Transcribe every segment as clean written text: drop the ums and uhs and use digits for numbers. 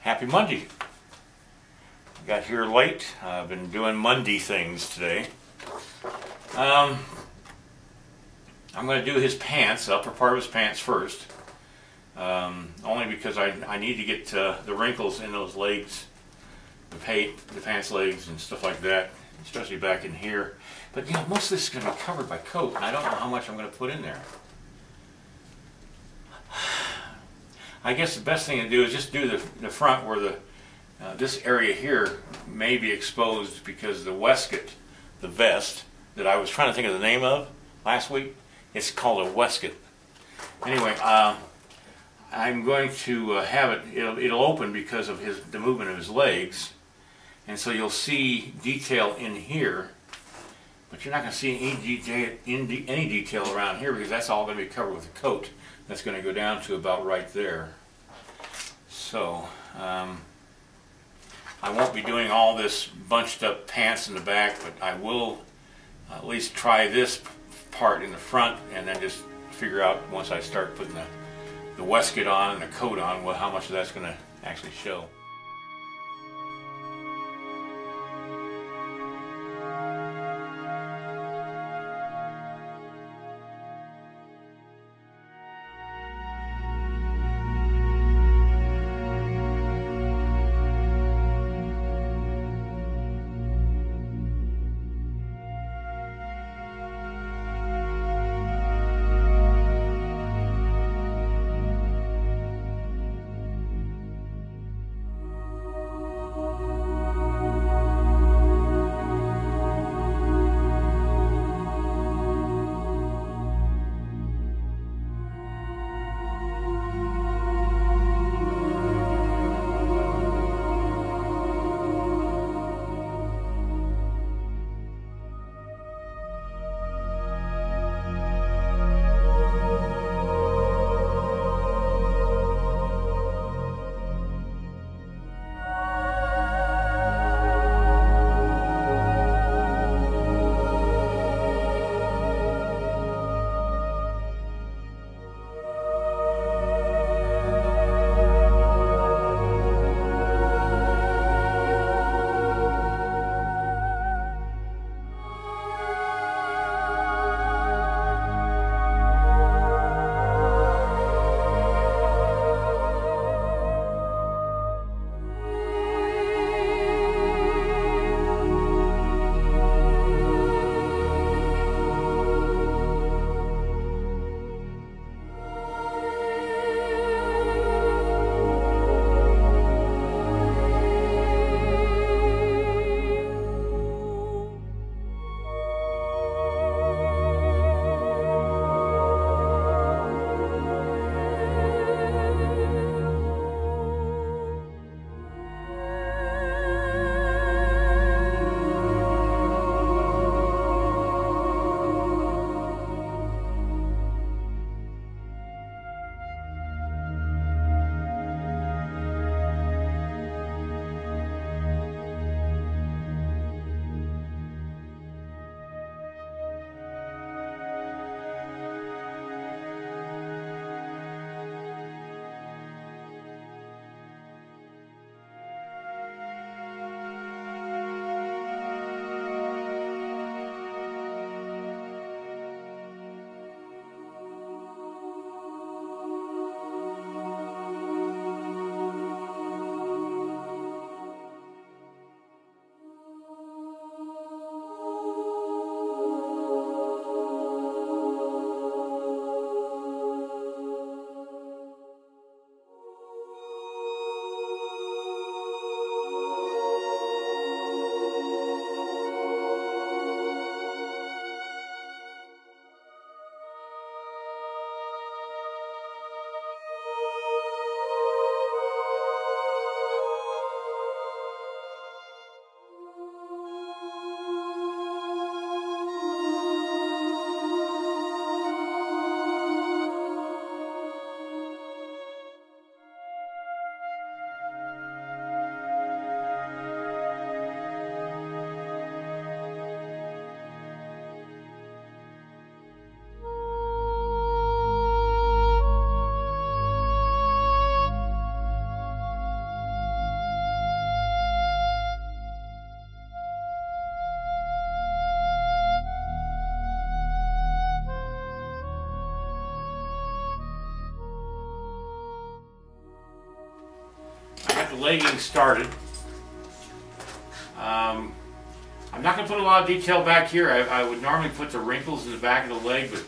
Happy Monday. Got here late. I've been doing Monday things today. I'm going to do his pants, upper part of his pants first. Only because I need to get the wrinkles in those legs, the pants legs and stuff like that, especially back in here. But you know, most of this is going to be covered by coat, and I don't know how much I'm going to put in there. I guess the best thing to do is just do the front where this area here may be exposed because the waistcoat, the vest, that I was trying to think of the name of last week, it's called a waistcoat. Anyway, I'm going to have it'll open because of the movement of his legs, and so you'll see detail in here, but you're not going to see any detail around here because that's all going to be covered with a coat. That's going to go down to about right there. So I won't be doing all this bunched up pants in the back, but I will at least try this part in the front and then just figure out once I start putting the waistcoat on and the coat on, well, how much of that's going to actually show. get Leggings started. I'm not going to put a lot of detail back here. I would normally put the wrinkles in the back of the leg, but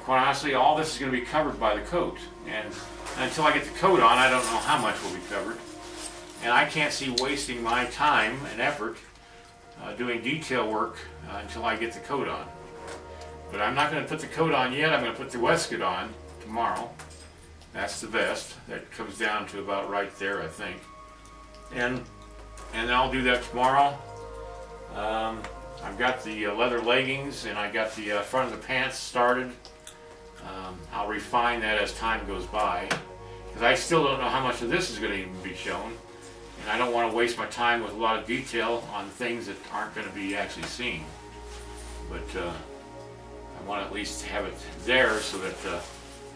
quite honestly, all this is going to be covered by the coat. And until I get the coat on, I don't know how much will be covered. And I can't see wasting my time and effort doing detail work until I get the coat on. But I'm not going to put the coat on yet. I'm going to put the waistcoat on tomorrow. That's the vest. That comes down to about right there, I think. And I'll do that tomorrow. I've got the leather leggings and I got the front of the pants started. I'll refine that as time goes by, because I still don't know how much of this is going to even be shown, and I don't want to waste my time with a lot of detail on things that aren't going to be actually seen. But I want to at least have it there so that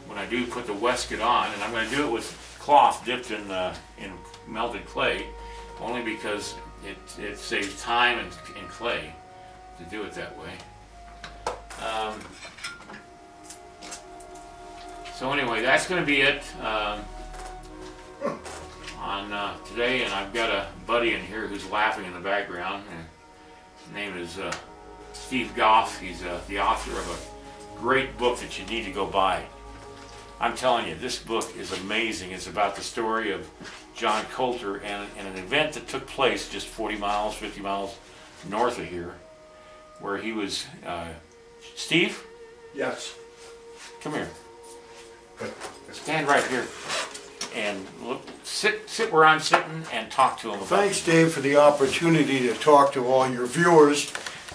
when I do put the waistcoat on, and I'm going to do it with cloth dipped in melted clay, only because it saves time and clay to do it that way. So anyway, that's going to be it on today, and I've got a buddy in here who's laughing in the background. His name is Steve Gough. He's the author of a great book that you need to go buy. I'm telling you, this book is amazing. It's about the story of John Colter and an event that took place just 40 miles, 50 miles north of here, where he was... Steve? Yes. Come here. Stand right here and look, sit where I'm sitting and talk to him. Thanks, Dave, for the opportunity to talk to all your viewers.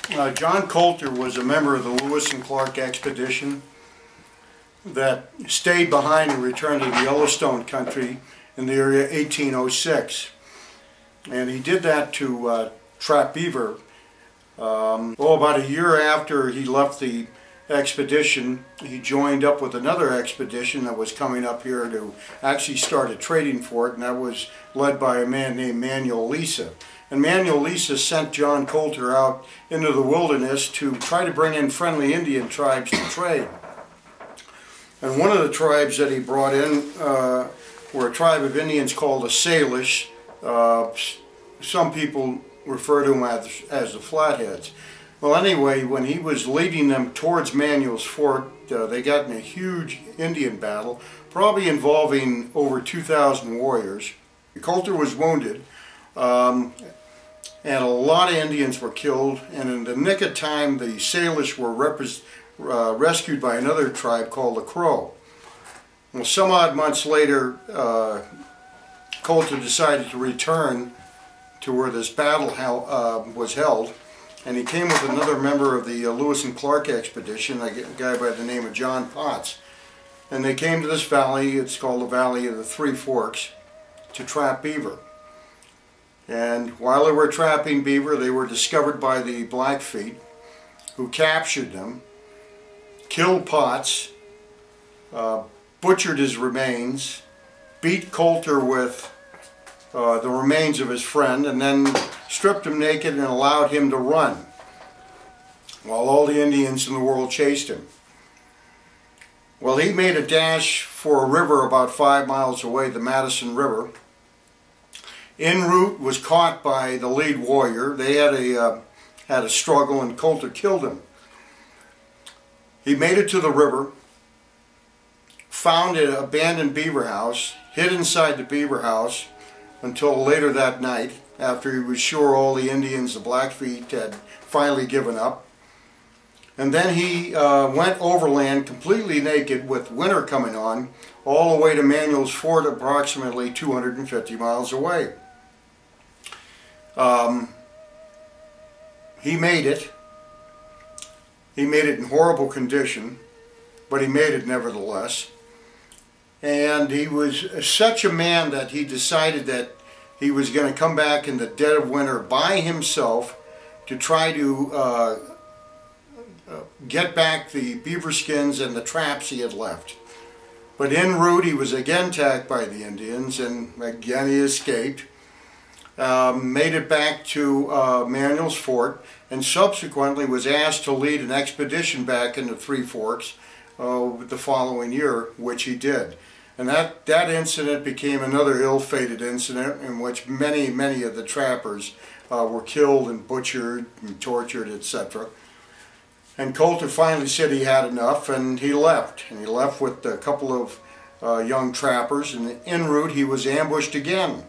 John Colter was a member of the Lewis and Clark expedition that stayed behind and returned to the Yellowstone country in the area 1806. And he did that to trap beaver. About a year after he left the expedition, he joined up with another expedition that was coming up here to actually start a trading fort, and that was led by a man named Manuel Lisa. And Manuel Lisa sent John Colter out into the wilderness to try to bring in friendly Indian tribes to trade. And one of the tribes that he brought in were a tribe of Indians called the Salish. Some people refer to them as the Flatheads. Well, anyway, when he was leading them towards Manuel's fort, they got in a huge Indian battle, probably involving over 2,000 warriors. Colter was wounded, and a lot of Indians were killed, and in the nick of time, the Salish were rescued by another tribe called the Crow. Well, some odd months later, Colter decided to return to where this battle was held. And he came with another member of the Lewis and Clark expedition, a guy by the name of John Potts. And they came to this valley, it's called the Valley of the Three Forks, to trap beaver. And while they were trapping beaver, they were discovered by the Blackfeet, who captured them, killed Potts, butchered his remains, beat Colter with the remains of his friend, and then stripped him naked and allowed him to run while all the Indians in the world chased him. Well, he made a dash for a river about 5 miles away, the Madison River. En route, was caught by the lead warrior. They had a struggle, and Colter killed him. He made it to the river, found an abandoned beaver house, hid inside the beaver house until later that night, after he was sure all the Indians, the Blackfeet, had finally given up. And then he went overland completely naked with winter coming on, all the way to Manuel's fort, approximately 250 miles away. He made it. He made it in horrible condition, but he made it nevertheless. And he was such a man that he decided that he was going to come back in the dead of winter by himself to try to get back the beaver skins and the traps he had left. But en route, he was again attacked by the Indians, and again he escaped. Made it back to Manuel's fort, and subsequently was asked to lead an expedition back into Three Forks the following year, which he did. And that incident became another ill-fated incident in which many of the trappers were killed and butchered and tortured, etc. And Coulter finally said he had enough, and he left. And he left with a couple of young trappers, and en route he was ambushed again.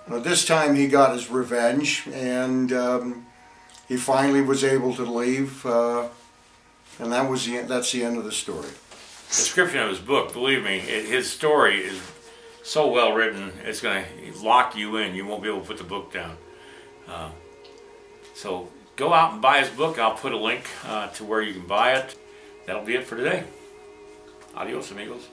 This time he got his revenge, and he finally was able to leave, and that's the end of the story. Description of his book, believe me, his story is so well written, it's going to lock you in. You won't be able to put the book down. So go out and buy his book. I'll put a link to where you can buy it. That'll be it for today. Adios, amigos.